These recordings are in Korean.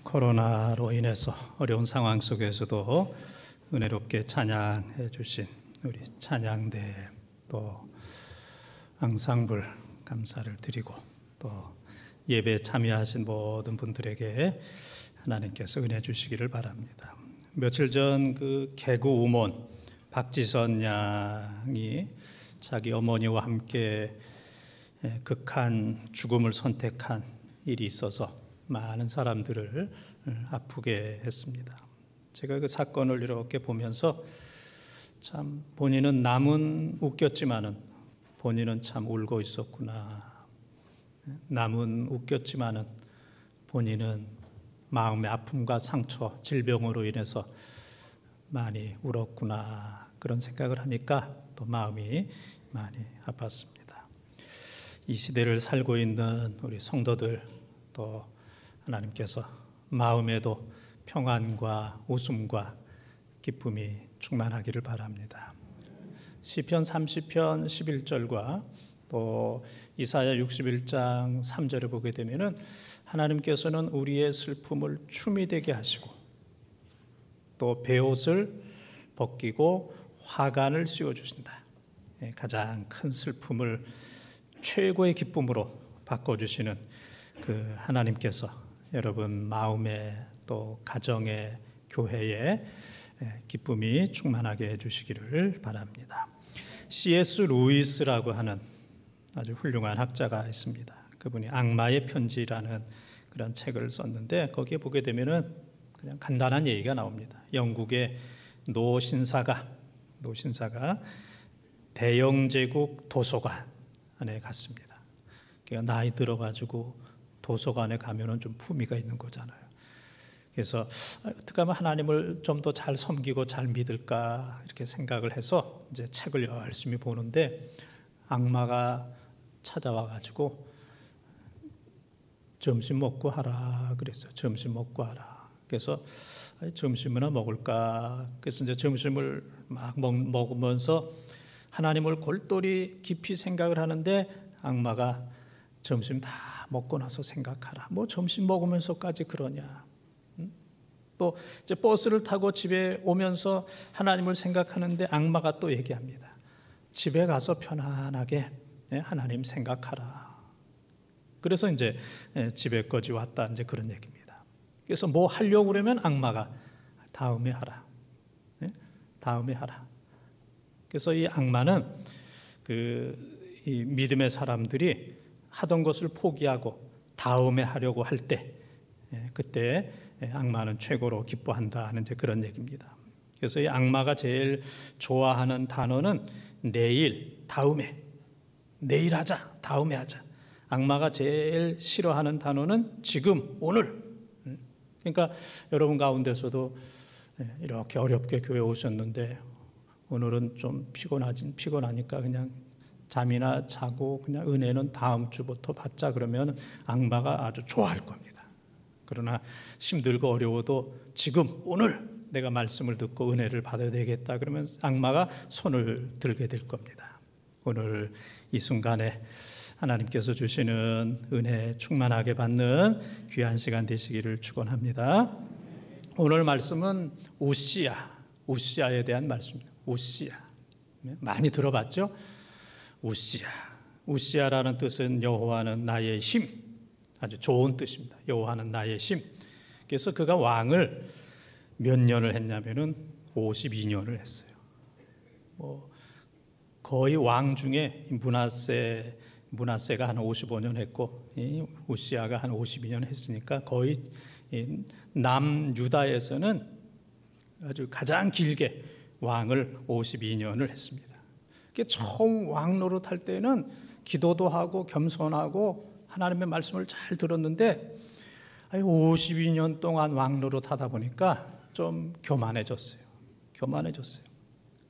코로나로 인해서 어려운 상황 속에서도 은혜롭게 찬양해 주신 우리 찬양대 또 앙상블 감사를 드리고 또 예배에 참여하신 모든 분들에게 하나님께서 은혜 주시기를 바랍니다. 며칠 전 그 개구 우몬 박지선 양이 자기 어머니와 함께 극한 죽음을 선택한 일이 있어서 많은 사람들을 아프게 했습니다. 제가 그 사건을 이렇게 보면서 참 본인은 남은 웃겼지만은 본인은 참 울고 있었구나. 남은 웃겼지만은 본인은 마음의 아픔과 상처, 질병으로 인해서 많이 울었구나. 그런 생각을 하니까 또 마음이 많이 아팠습니다. 이 시대를 살고 있는 우리 성도들 또 하나님께서 마음에도 평안과 웃음과 기쁨이 충만하기를 바랍니다. 시편 30편 11절과 또 이사야 61장 3절을 보게 되면은 하나님께서는 우리의 슬픔을 춤이 되게 하시고 또 베옷을 벗기고 화관을 씌워 주신다. 가장 큰 슬픔을 최고의 기쁨으로 바꿔주시는 그 하나님께서 여러분 마음에 또 가정에 교회에 기쁨이 충만하게 해주시기를 바랍니다. C.S. 루이스라고 하는 아주 훌륭한 학자가 있습니다. 그분이 악마의 편지라는 그런 책을 썼는데 거기에 보게 되면은 그냥 간단한 얘기가 나옵니다. 영국의 노신사가 대영제국 도서관에 갔습니다. 그러니까 나이 들어가지고 도서관에 가면은 좀 품위가 있는 거잖아요. 그래서 어떻게 하면 하나님을 좀 더 잘 섬기고 잘 믿을까 이렇게 생각을 해서 이제 책을 열심히 보는데 악마가 찾아와가지고 점심 먹고 하라 그랬어요. 점심 먹고 하라. 그래서 점심이나 먹을까. 그래서 이제 점심을 막 먹으면서 하나님을 골똘히 깊이 생각을 하는데 악마가 점심 다 먹고 나서 생각하라. 뭐 점심 먹으면서까지 그러냐. 또 이제 버스를 타고 집에 오면서 하나님을 생각하는데 악마가 또 얘기합니다. 집에 가서 편안하게 하나님 생각하라. 그래서 이제 집에까지 왔다 이제 그런 얘기입니다. 그래서 뭐 하려고 그러면 악마가 다음에 하라. 다음에 하라. 그래서 이 악마는 이 믿음의 사람들이 하던 것을 포기하고 다음에 하려고 할 때 그때 악마는 최고로 기뻐한다는 이제 그런 얘기입니다. 그래서 이 악마가 제일 좋아하는 단어는 내일, 다음에, 내일 하자, 다음에 하자. 악마가 제일 싫어하는 단어는 지금, 오늘. 그러니까 여러분 가운데서도 이렇게 어렵게 교회 오셨는데 오늘은 좀 피곤하니까 그냥 잠이나 자고 그냥 은혜는 다음 주부터 받자 그러면 악마가 아주 좋아할 겁니다. 그러나 힘들고 어려워도 지금 오늘 내가 말씀을 듣고 은혜를 받아야 되겠다 그러면 악마가 손을 들게 될 겁니다. 오늘 이 순간에 하나님께서 주시는 은혜 충만하게 받는 귀한 시간 되시기를 축원합니다. 오늘 말씀은 우시아에 대한 말씀입니다. 우시아 많이 들어봤죠? 우시아라는 뜻은 여호와는 나의 힘, 아주 좋은 뜻입니다. 여호와는 나의 힘. 그래서 그가 왕을 몇 년을 했냐면은 52년을 했어요. 거의 왕 중에 문하세가 한 55년 했고 우시아가 한 52년 했으니까 거의 남유다에서는 아주 가장 길게 왕을 52년을 했습니다. 처음 왕 노릇할 때는 기도도 하고 겸손하고 하나님의 말씀을 잘 들었는데 52년 동안 왕 노릇 하다 보니까 좀 교만해졌어요.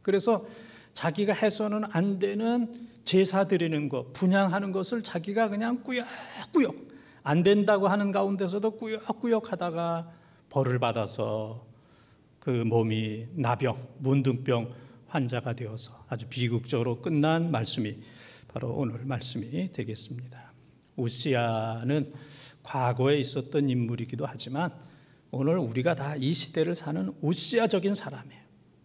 그래서 자기가 해서는 안 되는 제사 드리는 것, 분향하는 것을 자기가 그냥 꾸역꾸역 안 된다고 하는 가운데서도 꾸역꾸역 하다가 벌을 받아서 그 몸이 나병, 문둥병 환자가 되어서 아주 비극적으로 끝난 말씀이 바로 오늘 말씀이 되겠습니다. 우시아는 과거에 있었던 인물이기도 하지만 오늘 우리가 다 이 시대를 사는 우시아적인 사람이에요.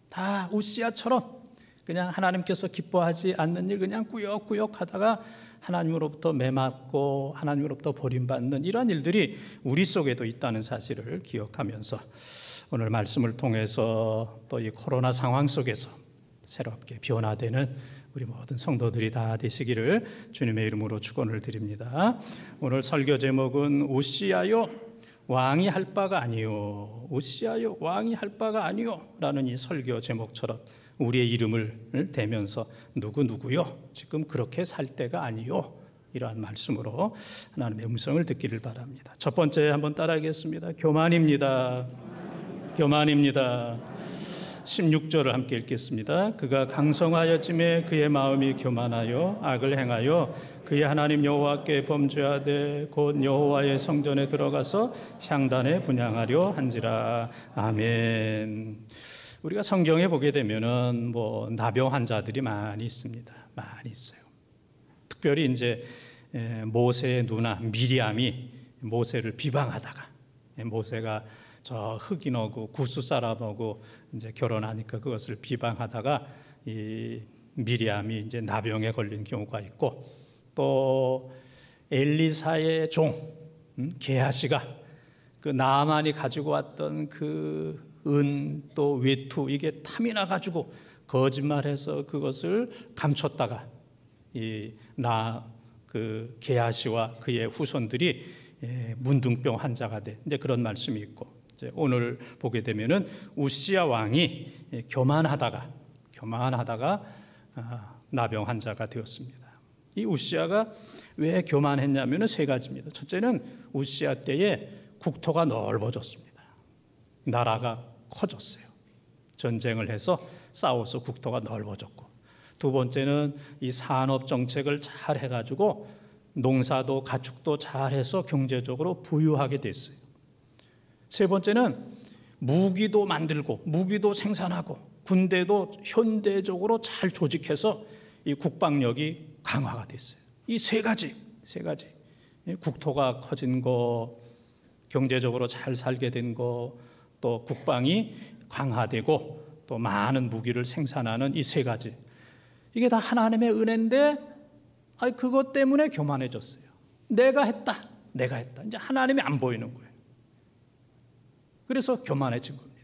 다 우시아처럼 그냥 하나님께서 기뻐하지 않는 일 그냥 꾸역꾸역 하다가 하나님으로부터 매맞고 하나님으로부터 버림받는 이러한 일들이 우리 속에도 있다는 사실을 기억하면서 오늘 말씀을 통해서 또 이 코로나 상황 속에서 새롭게 변화되는 우리 모든 성도들이 다 되시기를 주님의 이름으로 축원을 드립니다. 오늘 설교 제목은 우시아요 왕이 할 바가 아니요, 우시아요 왕이 할 바가 아니요 라는 이 설교 제목처럼 우리의 이름을 대면서 누구요 지금 그렇게 살 때가 아니요, 이러한 말씀으로 하나님의 음성을 듣기를 바랍니다. 첫 번째 한번 따라하겠습니다. 교만입니다. 교만입니다. 16절을 함께 읽겠습니다. 그가 강성하여짐에 그의 마음이 교만하여 악을 행하여 그의 하나님 여호와께 범죄하되 곧 여호와의 성전에 들어가서 향단에 분향하려 한지라. 아멘. 우리가 성경에 보게 되면은 나병 환자들이 많이 있습니다. 많이 있어요. 특별히 이제 모세의 누나 미리암이 모세를 비방하다가 모세가 저 흑인하고 구스 사람하고 이제 결혼하니까 그것을 비방하다가 이 미리암이 이제 나병에 걸린 경우가 있고, 또 엘리사의 종 게하시가 그 나아만이 가지고 왔던 그 은 또 외투 이게 탐이 나 가지고 거짓말해서 그것을 감췄다가 그 게하시와 그의 후손들이 문둥병 환자가 돼 이제 그런 말씀이 있고, 이제 오늘 보게 되면은 우시아 왕이 교만하다가 나병 환자가 되었습니다. 이 우시아가 왜 교만했냐면은 세 가지입니다. 첫째는 우시아 때에 국토가 넓어졌습니다. 나라가 커졌어요. 전쟁을 해서 싸워서 국토가 넓어졌고, 두 번째는 이 산업 정책을 잘 해가지고 농사도 가축도 잘해서 경제적으로 부유하게 됐어요. 세 번째는 무기도 만들고 무기도 생산하고 군대도 현대적으로 잘 조직해서 이 국방력이 강화가 됐어요. 이 세 가지 국토가 커진 거, 경제적으로 잘 살게 된 거, 또 국방이 강화되고 또 많은 무기를 생산하는 이 세 가지, 이게 다 하나님의 은혜인데 그것 때문에 교만해졌어요. 내가 했다. 이제 하나님이 안 보이는 거예요. 그래서 교만해진 겁니다.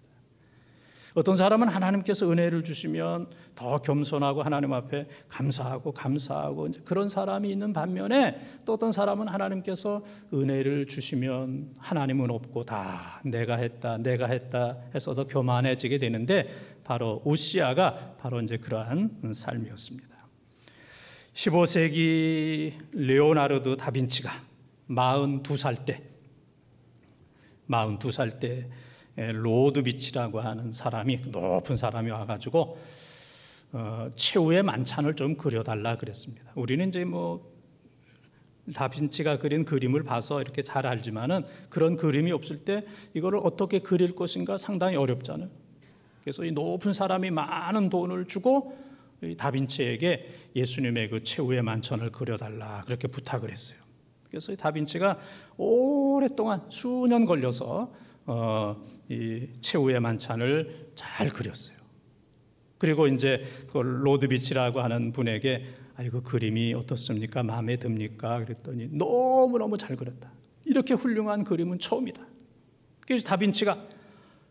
어떤 사람은 하나님께서 은혜를 주시면 더 겸손하고 하나님 앞에 감사하고 이제 그런 사람이 있는 반면에, 또 어떤 사람은 하나님께서 은혜를 주시면 하나님은 없고 다 내가 했다 해서 더 교만해지게 되는데, 바로 우시아가 바로 이제 그러한 삶이었습니다. 15세기 레오나르도 다빈치가 42살 때 로드비치라고 하는 사람이, 높은 사람이 와가지고 최후의 만찬을 좀 그려달라 그랬습니다. 우리는 이제 다빈치가 그린 그림을 봐서 이렇게 잘 알지만은 그런 그림이 없을 때 이거를 어떻게 그릴 것인가 상당히 어렵잖아요. 그래서 이 높은 사람이 많은 돈을 주고 이 다빈치에게 예수님의 그 최후의 만찬을 그려달라 그렇게 부탁을 했어요. 그래서 이 다빈치가 오랫동안 수년 걸려서 이 최후의 만찬을 잘 그렸어요. 그리고 이제 그 로드비치라고 하는 분에게 그 그림이 어떻습니까? 마음에 듭니까? 그랬더니 너무너무 잘 그렸다. 이렇게 훌륭한 그림은 처음이다. 그래서 다빈치가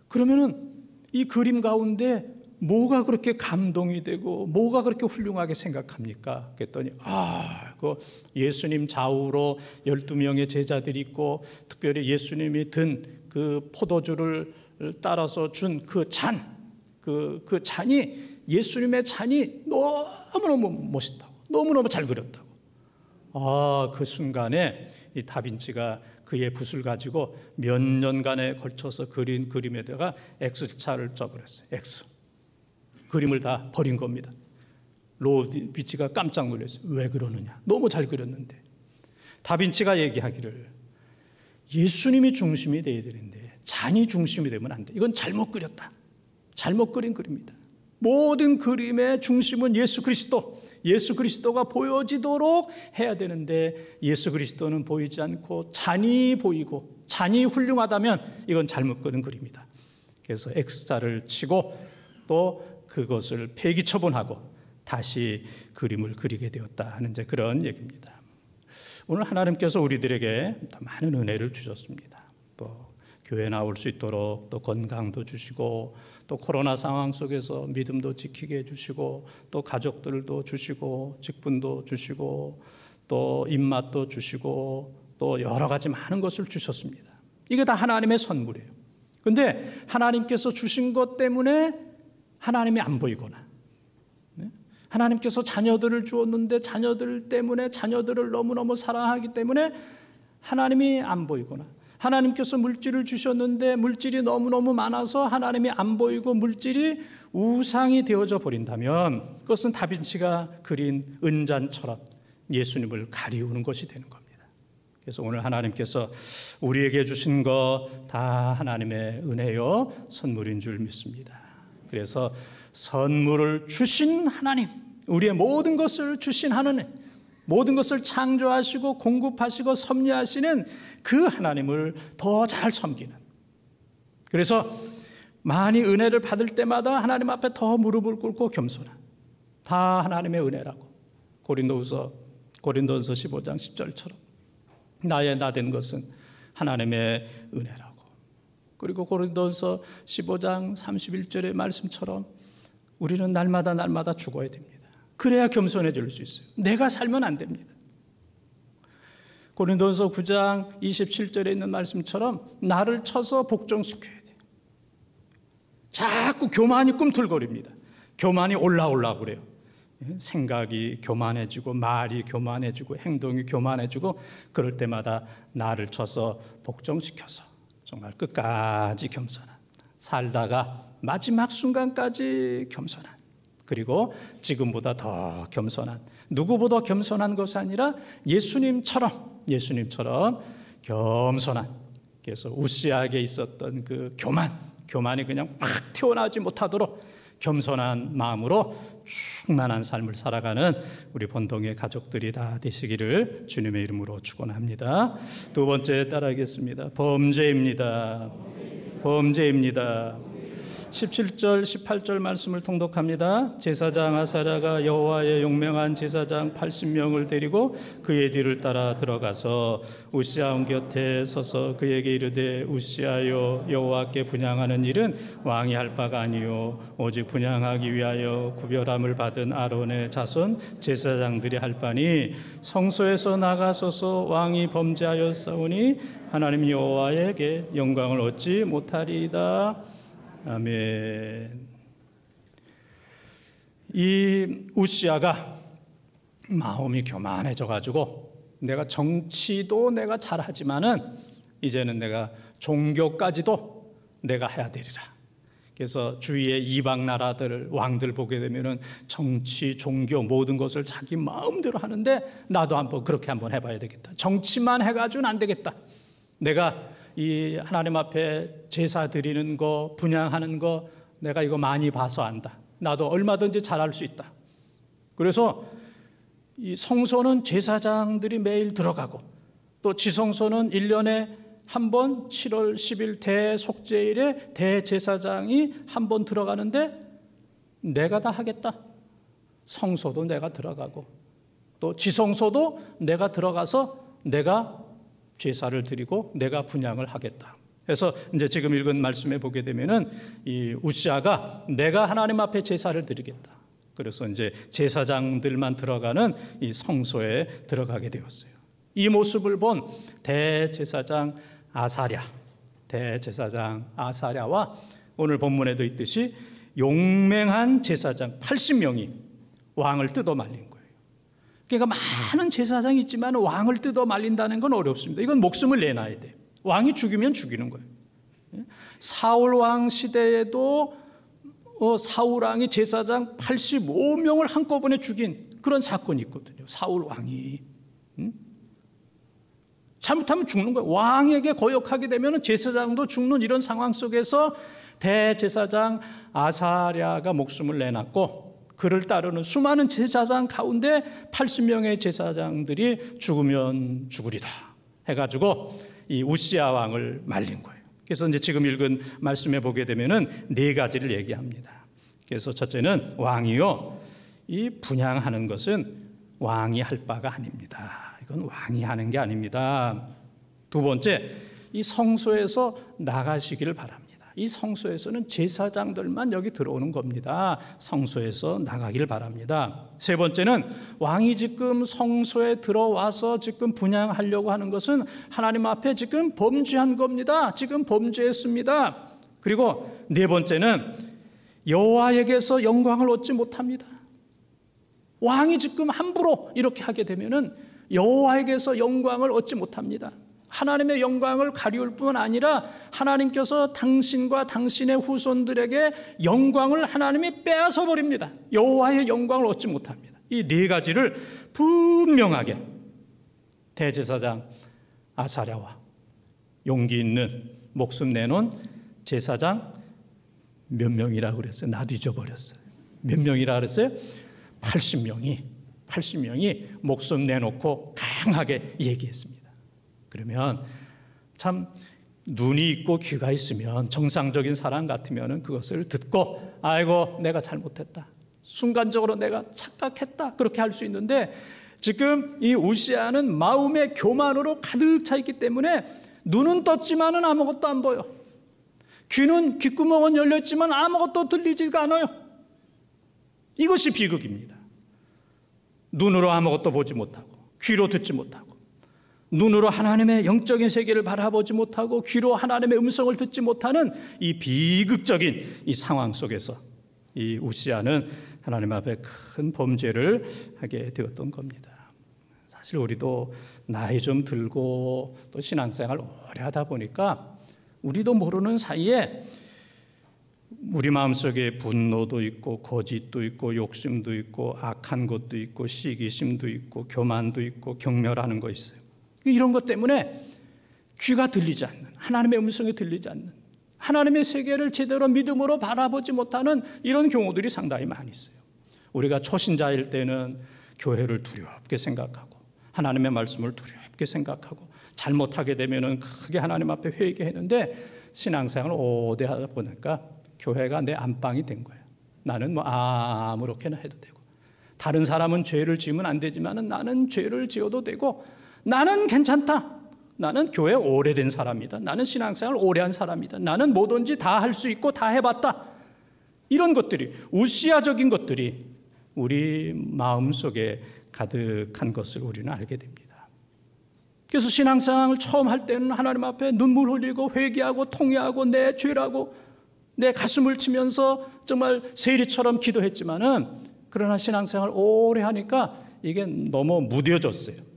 그러면은 이 그림 가운데 뭐가 그렇게 감동이 되고 뭐가 그렇게 훌륭하게 생각합니까? 그랬더니 그 예수님 좌우로 12명의 제자들이 있고, 특별히 예수님이 든 그 포도주를 따라서 준 그 잔, 그 잔이, 예수님의 잔이 너무너무 멋있다고, 너무너무 잘 그렸다고. 그 순간에 이 다빈치가 그의 붓을 가지고 몇 년간에 걸쳐서 그린 그림에다가 X자를 써버렸어요. X. 그림을 다 버린 겁니다. 로드비치가 깜짝 놀랐어요. 왜 그러느냐? 너무 잘 그렸는데. 다빈치가 얘기하기를 예수님이 중심이 돼야 되는데 잔이 중심이 되면 안 돼. 이건 잘못 그렸다. 잘못 그린 그림이다. 모든 그림의 중심은 예수 그리스도, 예수 그리스도가 보여지도록 해야 되는데 예수 그리스도는 보이지 않고 잔이 보이고 잔이 훌륭하다면 이건 잘못 그린 그림이다. 그래서 X자를 치고 또 그것을 폐기처분하고 다시 그림을 그리게 되었다 하는 이제 그런 얘기입니다. 오늘 하나님께서 우리들에게 더 많은 은혜를 주셨습니다. 또 교회 나올 수 있도록 또 건강도 주시고 또 코로나 상황 속에서 믿음도 지키게 해주시고 또 가족들도 주시고 직분도 주시고 또 입맛도 주시고 또 여러 가지 많은 것을 주셨습니다. 이게 다 하나님의 선물이에요. 그런데 하나님께서 주신 것 때문에 하나님이 안 보이거나 하나님께서 자녀들을 주었는데 자녀들 때문에 자녀들을 너무너무 사랑하기 때문에 하나님이 안 보이거나 하나님께서 물질을 주셨는데 물질이 너무너무 많아서 하나님이 안 보이고 물질이 우상이 되어져 버린다면 그것은 다빈치가 그린 은잔처럼 예수님을 가리우는 것이 되는 겁니다. 그래서 오늘 하나님께서 우리에게 주신 거 다 하나님의 은혜요 선물인 줄 믿습니다. 그래서 선물을 주신 하나님, 우리의 모든 것을 주신 하나님, 모든 것을 창조하시고 공급하시고 섭리하시는 그 하나님을 더 잘 섬기는, 그래서 많이 은혜를 받을 때마다 하나님 앞에 더 무릎을 꿇고 겸손한, 다 하나님의 은혜라고 고린도서 15장 10절처럼 나의 나된 것은 하나님의 은혜라고, 그리고 고린도서 15장 31절의 말씀처럼 우리는 날마다 죽어야 됩니다. 그래야 겸손해질 수 있어요. 내가 살면 안 됩니다. 고린도서 9장 27절에 있는 말씀처럼 나를 쳐서 복종시켜야 돼요. 자꾸 교만이 꿈틀거립니다. 교만이 올라오려고 그래요. 생각이 교만해지고 말이 교만해지고 행동이 교만해지고 그럴 때마다 나를 쳐서 복종시켜서 정말 끝까지 겸손한, 살다가 마지막 순간까지 겸손한, 그리고 지금보다 더 겸손한, 누구보다 겸손한 것이 아니라 예수님처럼 겸손한, 그래서 우시아에게 있었던 그 교만이 그냥 팍 튀어나오지 못하도록 겸손한 마음으로 충만한 삶을 살아가는 우리 본동의 가족들이 다 되시기를 주님의 이름으로 축원합니다. 두 번째 따라하겠습니다. 범죄입니다. 17절 18절 말씀을 통독합니다. 제사장 아사랴가 여호와의 용맹한 제사장 80명을 데리고 그의 뒤를 따라 들어가서 우시아 온 곁에 서서 그에게 이르되 우시아여, 여호와께 분향하는 일은 왕이 할 바가 아니요 오직 분향하기 위하여 구별함을 받은 아론의 자손 제사장들이 할 바니 성소에서 나가서서 왕이 범죄하였사오니 하나님 여호와에게 영광을 얻지 못하리이다. 아멘. 이 우시아가 마음이 교만해져 가지고 내가 정치도 내가 잘하지만은 이제는 내가 종교까지도 내가 해야 되리라. 그래서 주위의 이방 나라들 왕들 보게 되면은 정치, 종교 모든 것을 자기 마음대로 하는데 나도 그렇게 한번 해봐야 되겠다. 정치만 해가지고는 안 되겠다. 내가 이 하나님 앞에 제사 드리는 거, 분향하는 거 내가 이거 많이 봐서 안다. 나도 얼마든지 잘할 수 있다. 그래서 이 성소는 제사장들이 매일 들어가고 또 지성소는 1년에 한 번 7월 10일 대속죄일에 대제사장이 한 번 들어가는데 내가 다 하겠다. 성소도 내가 들어가고 또 지성소도 내가 들어가서 내가 제사를 드리고 내가 분향을 하겠다. 그래서 이제 지금 읽은 말씀에 보게 되면은 이 우시아가 내가 하나님 앞에 제사를 드리겠다. 그래서 이제 제사장들만 들어가는 이 성소에 들어가게 되었어요. 이 모습을 본 대제사장 아사랴와 오늘 본문에도 있듯이 용맹한 제사장 80명이 왕을 뜯어 말린 거예요. 그러니까 많은 제사장이 있지만 왕을 뜯어 말린다는 건 어렵습니다. 이건 목숨을 내놔야 돼요. 왕이 죽이면 죽이는 거예요. 사울 왕 시대에도 사울 왕이 제사장 85명을 한꺼번에 죽인 그런 사건이 있거든요. 사울 왕이 잘못하면 죽는 거예요. 왕에게 거역하게 되면 제사장도 죽는 이런 상황 속에서 대제사장 아사랴가 목숨을 내놨고 그를 따르는 수많은 제사장 가운데 80명의 제사장들이 죽으면 죽으리다 해가지고 이 우시야 왕을 말린 거예요. 그래서 이제 지금 읽은 말씀에 보게 되면은 네 가지를 얘기합니다. 그래서 첫째는 왕이요, 이 분향하는 것은 왕이 할 바가 아닙니다. 이건 왕이 하는 게 아닙니다. 두 번째, 이 성소에서 나가시기를 바랍니다. 이 성소에서는 제사장들만 여기 들어오는 겁니다. 성소에서 나가기를 바랍니다. 세 번째는 왕이 지금 성소에 들어와서 지금 분향하려고 하는 것은 하나님 앞에 지금 범죄한 겁니다. 지금 범죄했습니다. 그리고 네 번째는 여호와에게서 영광을 얻지 못합니다. 왕이 지금 함부로 이렇게 하게 되면은 여호와에게서 영광을 얻지 못합니다. 하나님의 영광을 가리울 뿐 아니라 하나님께서 당신과 당신의 후손들에게 영광을 하나님이 빼앗아 버립니다. 여호와의 영광을 얻지 못합니다. 이 네 가지를 분명하게 대제사장 아사랴와 용기 있는 목숨 내놓은 제사장 몇 명이라고 그랬어요? 나도 잊어버렸어요. 몇 명이라 그랬어요? 80명이 목숨 내놓고 강하게 얘기했습니다. 그러면 참 눈이 있고 귀가 있으면 정상적인 사람 같으면 그것을 듣고 아이고 내가 잘못했다, 순간적으로 내가 착각했다, 그렇게 할 수 있는데 지금 이 우시야는 마음의 교만으로 가득 차 있기 때문에 눈은 떴지만은 아무것도 안 보여. 귀는 귓구멍은 열렸지만 아무것도 들리지가 않아요. 이것이 비극입니다. 눈으로 아무것도 보지 못하고 귀로 듣지 못하고 눈으로 하나님의 영적인 세계를 바라보지 못하고 귀로 하나님의 음성을 듣지 못하는 이 비극적인 이 상황 속에서 이 우시야는 하나님 앞에 큰 범죄를 하게 되었던 겁니다. 사실 우리도 나이 좀 들고 또 신앙생활 오래 하다 보니까 우리도 모르는 사이에 우리 마음속에 분노도 있고 거짓도 있고 욕심도 있고 악한 것도 있고 시기심도 있고 교만도 있고 경멸하는 거 있어요. 이런 것 때문에 귀가 들리지 않는, 하나님의 음성이 들리지 않는, 하나님의 세계를 제대로 믿음으로 바라보지 못하는 이런 경우들이 상당히 많이 있어요. 우리가 초신자일 때는 교회를 두렵게 생각하고 하나님의 말씀을 두렵게 생각하고 잘못하게 되면은 크게 하나님 앞에 회개했는데 신앙생활을 오래 하다 보니까 교회가 내 안방이 된 거예요. 나는 뭐 아무렇게나 해도 되고 다른 사람은 죄를 지으면 안 되지만 나는 죄를 지어도 되고 나는 괜찮다. 나는 교회 오래된 사람이다. 나는 신앙생활 오래 한 사람이다. 나는 뭐든지 다 할 수 있고 다 해봤다. 이런 것들이, 우시야적인 것들이 우리 마음속에 가득한 것을 우리는 알게 됩니다. 그래서 신앙생활을 처음 할 때는 하나님 앞에 눈물 흘리고 회개하고 통회하고 내 죄라고 내 가슴을 치면서 정말 세리처럼 기도했지만은 그러나 신앙생활 오래 하니까 이게 너무 무뎌졌어요.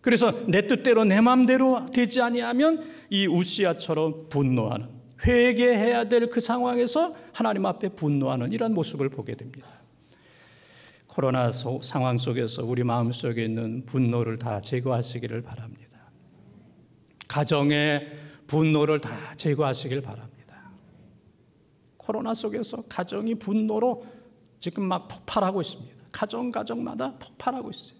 그래서 내 뜻대로 내 마음대로 되지 아니하면 이 우시야처럼 분노하는, 회개해야 될 그 상황에서 하나님 앞에 분노하는 이런 모습을 보게 됩니다. 코로나 상황 속에서 우리 마음속에 있는 분노를 다 제거하시기를 바랍니다. 가정의 분노를 다 제거하시길 바랍니다. 코로나 속에서 가정이 분노로 지금 막 폭발하고 있습니다. 가정마다 폭발하고 있어요.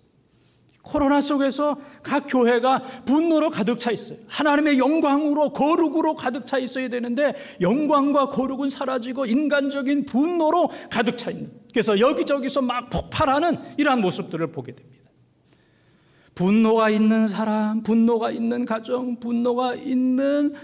코로나 속에서 각 교회가 분노로 가득 차 있어요. 하나님의 영광으로, 거룩으로 가득 차 있어야 되는데 영광과 거룩은 사라지고 인간적인 분노로 가득 차 있는, 그래서 여기저기서 막 폭발하는 이러한 모습들을 보게 됩니다. 분노가 있는 사람, 분노가 있는 가정, 분노가 있는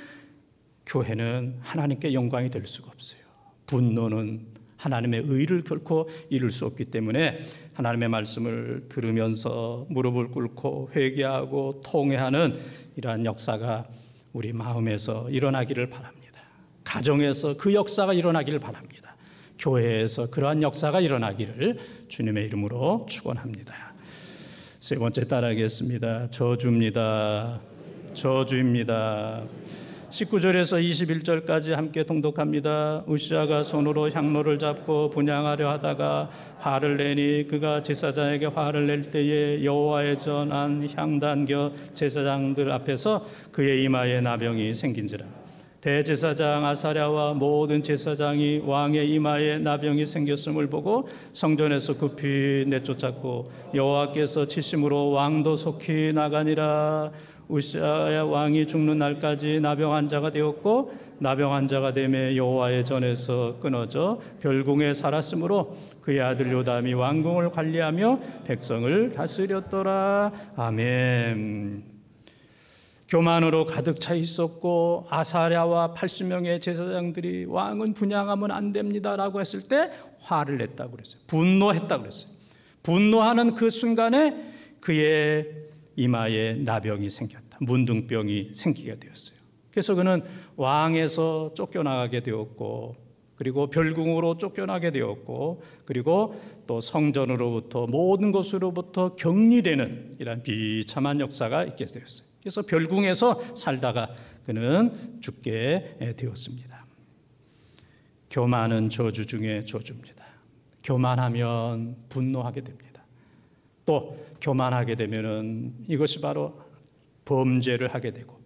교회는 하나님께 영광이 될 수가 없어요. 분노는 하나님의 의를 결코 이룰 수 없기 때문에 하나님의 말씀을 들으면서 무릎을 꿇고 회개하고 통회하는 이러한 역사가 우리 마음에서 일어나기를 바랍니다. 가정에서 그 역사가 일어나기를 바랍니다. 교회에서 그러한 역사가 일어나기를 주님의 이름으로 축원합니다. 세 번째 따라하겠습니다. 저주입니다. 저주입니다. 19절에서 21절까지 함께 통독합니다. 우시야가 손으로 향로를 잡고 분향하려 하다가 화를 내니 그가 제사장에게 화를 낼 때에 여호와의 전한 향단겨 제사장들 앞에서 그의 이마에 나병이 생긴지라. 대제사장 아사랴와 모든 제사장이 왕의 이마에 나병이 생겼음을 보고 성전에서 급히 내쫓았고 여호와께서 치심으로 왕도 속히 나가니라. 우시야 왕이 죽는 날까지 나병 환자가 되었고 나병 환자가 되매 여호와의 전에서 끊어져 별궁에 살았으므로 그의 아들 요담이 왕궁을 관리하며 백성을 다스렸더라. 아멘. 교만으로 가득 차 있었고 아사랴와 80명의 제사장들이 왕은 분향하면 안 됩니다라고 했을 때 화를 냈다고 그랬어요. 분노했다고 그랬어요. 분노하는 그 순간에 그의 이마에 나병이 생겼다. 문둥병이 생기게 되었어요. 그래서 그는 왕에서 쫓겨나가게 되었고 그리고 별궁으로 쫓겨나게 되었고 그리고 또 성전으로부터 모든 것으로부터 격리되는 이런 비참한 역사가 있게 되었어요. 그래서 별궁에서 살다가 그는 죽게 되었습니다. 교만은 저주 중에 저주입니다. 교만하면 분노하게 됩니다. 또 교만하게 되면은 이것이 바로 범죄를 하게 되고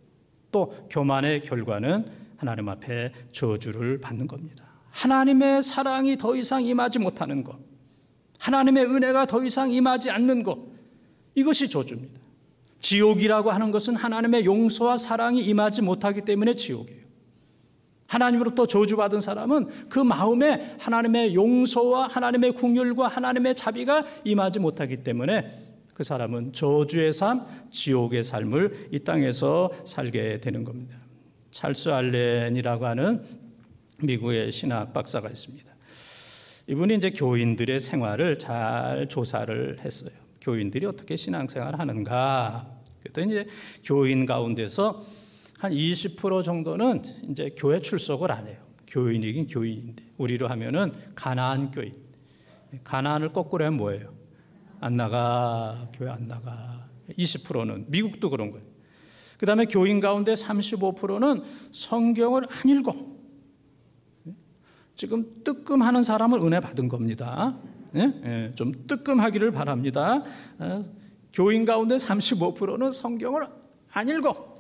또 교만의 결과는 하나님 앞에 저주를 받는 겁니다. 하나님의 사랑이 더 이상 임하지 못하는 것, 하나님의 은혜가 더 이상 임하지 않는 것, 이것이 저주입니다. 지옥이라고 하는 것은 하나님의 용서와 사랑이 임하지 못하기 때문에 지옥이에요. 하나님으로부터 저주받은 사람은 그 마음에 하나님의 용서와 하나님의 긍휼과 하나님의 자비가 임하지 못하기 때문에 그 사람은 저주의 삶, 지옥의 삶을 이 땅에서 살게 되는 겁니다. 찰스 알렌이라고 하는 미국의 신학 박사가 있습니다. 이분이 이제 교인들의 생활을 잘 조사를 했어요. 교인들이 어떻게 신앙생활을 하는가. 그랬더니 이제 교인 가운데서 한 20% 정도는 이제 교회 출석을 안 해요. 교인이긴 교인인데 우리로 하면은 가나안 교인. 가나안을 거꾸로 하면 뭐예요? 안 나가, 교회 안 나가. 20%는 미국도 그런 거예요. 그 다음에 교인 가운데 35%는 성경을 안 읽어. 지금 뜨끔하는 사람은 은혜 받은 겁니다. 좀 뜨끔하기를 바랍니다. 교인 가운데 35%는 성경을 안 읽어.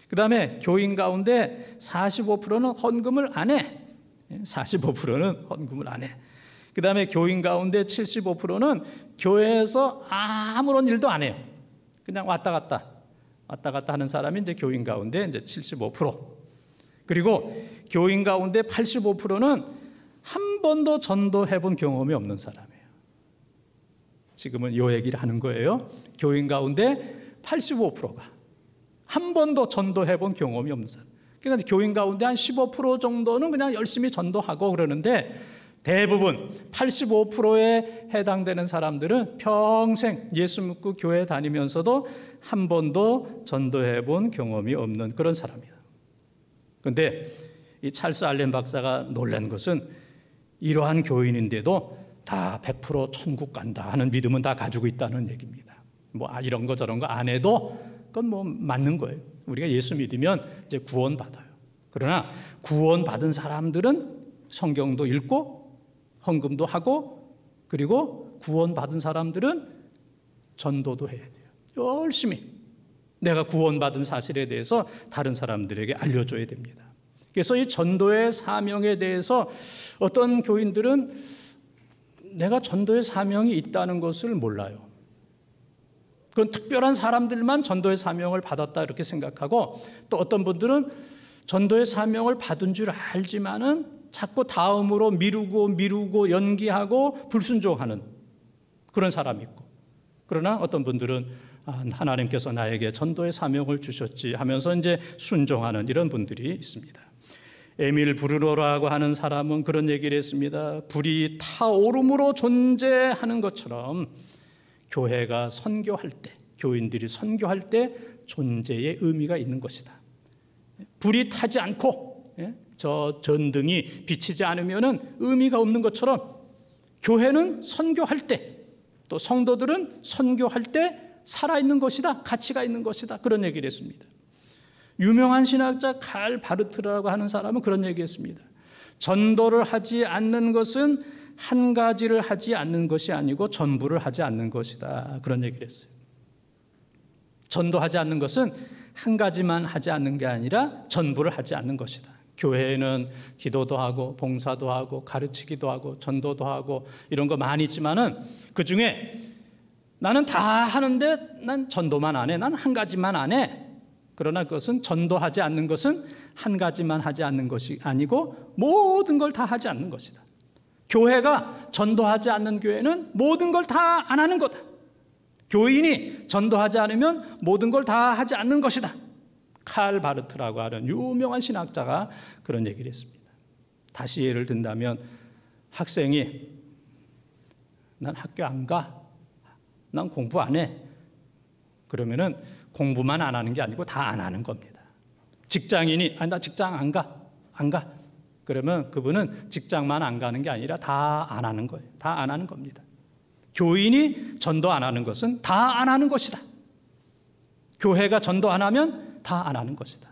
그 다음에 교인 가운데 45%는 헌금을 안 해. 45%는 헌금을 안 해. 그 다음에 교인 가운데 75%는 교회에서 아무런 일도 안 해요. 그냥 왔다 갔다 하는 사람이 이제 교인 가운데 이제 75%. 그리고 교인 가운데 85%는 한 번도 전도해 본 경험이 없는 사람이에요. 지금은 요 얘기를 하는 거예요. 교인 가운데 85%가 한 번도 전도해 본 경험이 없는 사람. 그러니까 교인 가운데 한 15% 정도는 그냥 열심히 전도하고 그러는데 대부분 85%에 해당되는 사람들은 평생 예수 믿고 교회 다니면서도 한 번도 전도해 본 경험이 없는 그런 사람이에요. 그런데 이 찰스 알렌 박사가 놀란 것은 이러한 교인인데도 다 100% 천국 간다 하는 믿음은 다 가지고 있다는 얘기입니다. 뭐 이런 거 저런 거 안 해도 그건 뭐 맞는 거예요. 우리가 예수 믿으면 이제 구원 받아요. 그러나 구원 받은 사람들은 성경도 읽고 헌금도 하고 그리고 구원 받은 사람들은 전도도 해야 돼요. 열심히 내가 구원 받은 사실에 대해서 다른 사람들에게 알려줘야 됩니다. 그래서 이 전도의 사명에 대해서 어떤 교인들은 내가 전도의 사명이 있다는 것을 몰라요. 그건 특별한 사람들만 전도의 사명을 받았다 이렇게 생각하고 또 어떤 분들은 전도의 사명을 받은 줄 알지만은 자꾸 다음으로 미루고 연기하고 불순종하는 그런 사람이 있고 그러나 어떤 분들은 하나님께서 나에게 전도의 사명을 주셨지 하면서 이제 순종하는 이런 분들이 있습니다. 에밀 브루노라고 하는 사람은 그런 얘기를 했습니다. 불이 타오름으로 존재하는 것처럼 교회가 선교할 때, 교인들이 선교할 때 존재의 의미가 있는 것이다. 불이 타지 않고 저 전등이 비치지 않으면 의미가 없는 것처럼 교회는 선교할 때 또 성도들은 선교할 때 살아있는 것이다. 가치가 있는 것이다. 그런 얘기를 했습니다. 유명한 신학자 칼 바르트라고 하는 사람은 그런 얘기했습니다. 전도를 하지 않는 것은 한 가지를 하지 않는 것이 아니고 전부를 하지 않는 것이다. 그런 얘기를 했어요. 전도하지 않는 것은 한 가지만 하지 않는 게 아니라 전부를 하지 않는 것이다. 교회에는 기도도 하고 봉사도 하고 가르치기도 하고 전도도 하고 이런 거 많이 있지만은 그중에 나는 다 하는데 난 전도만 안 해. 난 한 가지만 안 해. 그러나 그것은 전도하지 않는 것은 한 가지만 하지 않는 것이 아니고 모든 걸 다 하지 않는 것이다. 교회가 전도하지 않는 교회는 모든 걸 다 안 하는 거다. 교인이 전도하지 않으면 모든 걸 다 하지 않는 것이다. 칼 바르트라고 하는 유명한 신학자가 그런 얘기를 했습니다. 다시 예를 든다면 학생이 난 학교 안 가. 난 공부 안 해. 그러면은 공부만 안 하는 게 아니고 다 안 하는 겁니다. 직장인이 나 직장 안 가. 그러면 그분은 직장만 안 가는 게 아니라 다 안 하는 거예요. 다 안 하는 겁니다. 교인이 전도 안 하는 것은 다 안 하는 것이다. 교회가 전도 안 하면 다 안 하는 것이다.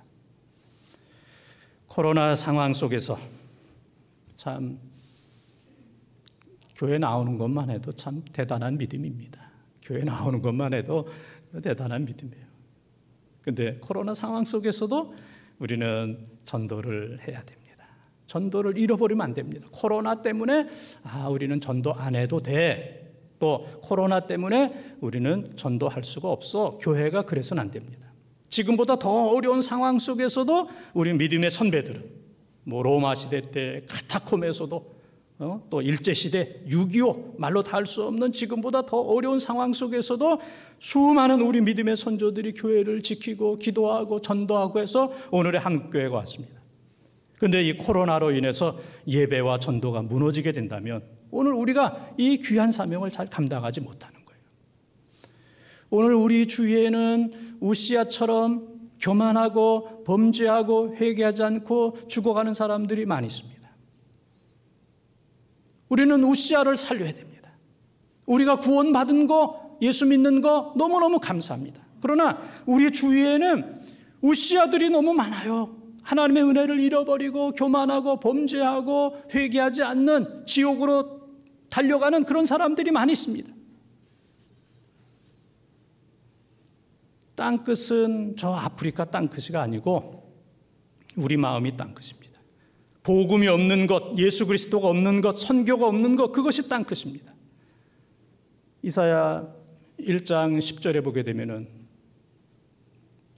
코로나 상황 속에서 참 교회 나오는 것만 해도 참 대단한 믿음입니다. 교회 나오는 것만 해도 대단한 믿음이에요. 그런데 코로나 상황 속에서도 우리는 전도를 해야 됩니다. 전도를 잃어버리면 안 됩니다. 코로나 때문에 우리는 전도 안 해도 돼. 또 코로나 때문에 우리는 전도할 수가 없어. 교회가 그래서는 안 됩니다. 지금보다 더 어려운 상황 속에서도 우리 믿음의 선배들은 로마 시대 때 카타콤에서도 또 일제시대 6.25 말로 다 할 수 없는 지금보다 더 어려운 상황 속에서도 수많은 우리 믿음의 선조들이 교회를 지키고 기도하고 전도하고 해서 오늘의 한국교회가 왔습니다. 그런데 이 코로나로 인해서 예배와 전도가 무너지게 된다면 오늘 우리가 이 귀한 사명을 잘 감당하지 못하는 거예요. 오늘 우리 주위에는 우시아처럼 교만하고 범죄하고 회개하지 않고 죽어가는 사람들이 많이 있습니다. 우리는 우시아를 살려야 됩니다. 우리가 구원받은 거, 예수 믿는 거 너무너무 감사합니다. 그러나 우리 주위에는 우시아들이 너무 많아요. 하나님의 은혜를 잃어버리고 교만하고 범죄하고 회개하지 않는 지옥으로 달려가는 그런 사람들이 많이 있습니다. 땅끝은 저 아프리카 땅끝이가 아니고 우리 마음이 땅끝입니다. 복음이 없는 것, 예수 그리스도가 없는 것, 선교가 없는 것, 그것이 땅끝입니다. 이사야 1장 10절에 보게 되면은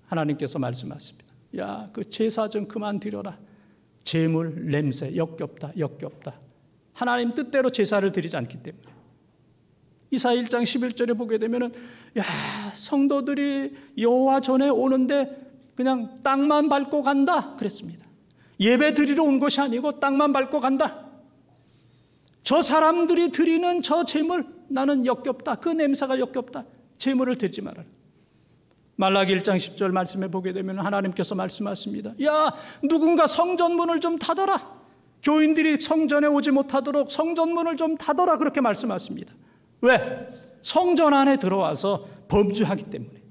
하나님께서 말씀하십니다. 야, 그 제사 좀 그만 드려라. 제물, 냄새, 역겹다. 하나님 뜻대로 제사를 드리지 않기 때문에. 이사야 1장 11절에 보게 되면은 야, 성도들이 여호와 전에 오는데 그냥 땅만 밟고 간다 그랬습니다. 예배 드리러 온 것이 아니고 땅만 밟고 간다. 저 사람들이 드리는 저 제물 나는 역겹다. 그 냄새가 역겹다. 제물을 드리지 말아라. 말라기 1장 10절 말씀에 보게 되면 하나님께서 말씀하십니다. 야, 누군가 성전문을 좀 닫아라. 교인들이 성전에 오지 못하도록 성전문을 좀 닫아라. 그렇게 말씀하십니다. 왜? 성전 안에 들어와서 범죄하기 때문에.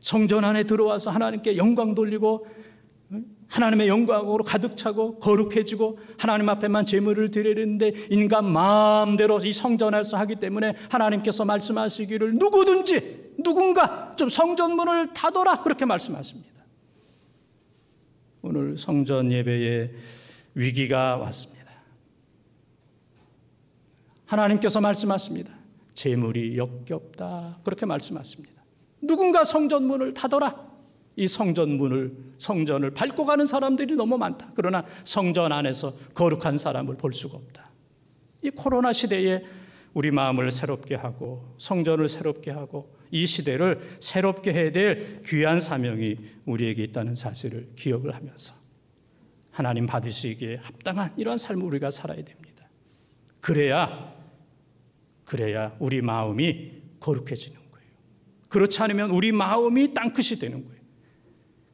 성전 안에 들어와서 하나님께 영광 돌리고 하나님의 영광으로 가득 차고 거룩해지고 하나님 앞에만 제물을 드리는데 인간 마음대로 이 성전 안에서 하기 때문에 하나님께서 말씀하시기를 누군가 좀 성전문을 닫아라 그렇게 말씀하십니다. 오늘 성전 예배에 위기가 왔습니다. 하나님께서 말씀하십니다. 제물이 역겹다 그렇게 말씀하십니다. 누군가 성전문을 닫아라. 이 성전을 밟고 가는 사람들이 너무 많다. 그러나 성전 안에서 거룩한 사람을 볼 수가 없다. 이 코로나 시대에 우리 마음을 새롭게 하고 성전을 새롭게 하고 이 시대를 새롭게 해야 될 귀한 사명이 우리에게 있다는 사실을 기억을 하면서 하나님 받으시기에 합당한 이러한 삶을 우리가 살아야 됩니다. 그래야 우리 마음이 거룩해지는 거예요. 그렇지 않으면 우리 마음이 땅끝이 되는 거예요.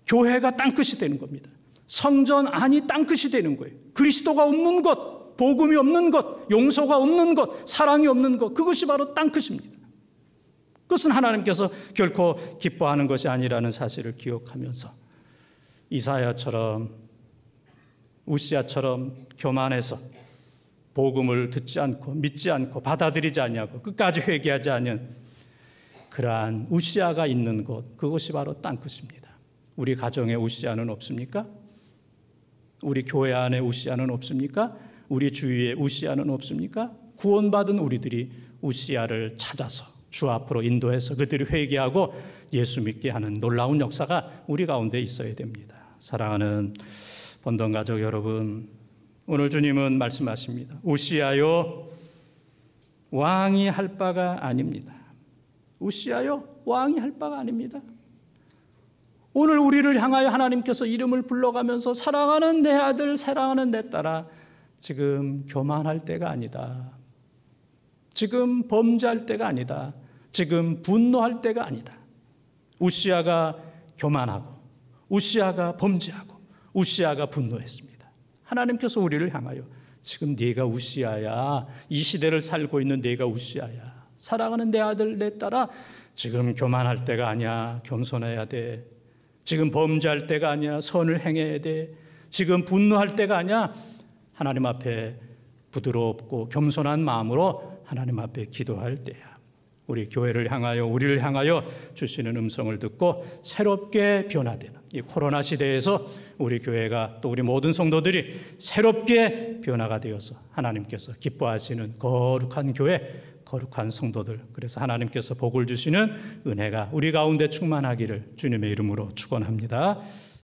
교회가 땅끝이 되는 겁니다. 성전 안이 땅끝이 되는 거예요. 그리스도가 없는 것, 복음이 없는 것, 용서가 없는 것, 사랑이 없는 것, 그것이 바로 땅끝입니다. 그것은 하나님께서 결코 기뻐하는 것이 아니라는 사실을 기억하면서 이사야처럼 우시아처럼 교만해서 복음을 듣지 않고 믿지 않고 받아들이지 않냐고 끝까지 회개하지 않은 그러한 우시아가 있는 곳, 그것이 바로 땅끝입니다. 우리 가정에 우시아는 없습니까? 우리 교회 안에 우시아는 없습니까? 우리 주위에 우시아는 없습니까? 구원받은 우리들이 우시아를 찾아서 주 앞으로 인도해서 그들이 회개하고 예수 믿게 하는 놀라운 역사가 우리 가운데 있어야 됩니다. 사랑하는 본동 가족 여러분, 오늘 주님은 말씀하십니다. 우시아요, 왕이 할 바가 아닙니다. 우시아요, 왕이 할 바가 아닙니다. 오늘 우리를 향하여 하나님께서 이름을 불러가면서 사랑하는 내 아들, 사랑하는 내 딸아, 지금 교만할 때가 아니다. 지금 범죄할 때가 아니다. 지금 분노할 때가 아니다. 우시아가 교만하고 우시아가 범죄하고 우시아가 분노했습니다. 하나님께서 우리를 향하여 지금 네가 우시아야. 이 시대를 살고 있는 네가 우시아야. 사랑하는 내 아들, 내 딸아, 지금 교만할 때가 아니야. 겸손해야 돼. 지금 범죄할 때가 아니야. 선을 행해야 돼. 지금 분노할 때가 아니야. 하나님 앞에 부드럽고 겸손한 마음으로 하나님 앞에 기도할 때야. 우리 교회를 향하여, 우리를 향하여 주시는 음성을 듣고 새롭게 변화되는 이 코로나 시대에서 우리 교회가 또 우리 모든 성도들이 새롭게 변화가 되어서 하나님께서 기뻐하시는 거룩한 교회, 거룩한 성도들, 그래서 하나님께서 복을 주시는 은혜가 우리 가운데 충만하기를 주님의 이름으로 축원합니다.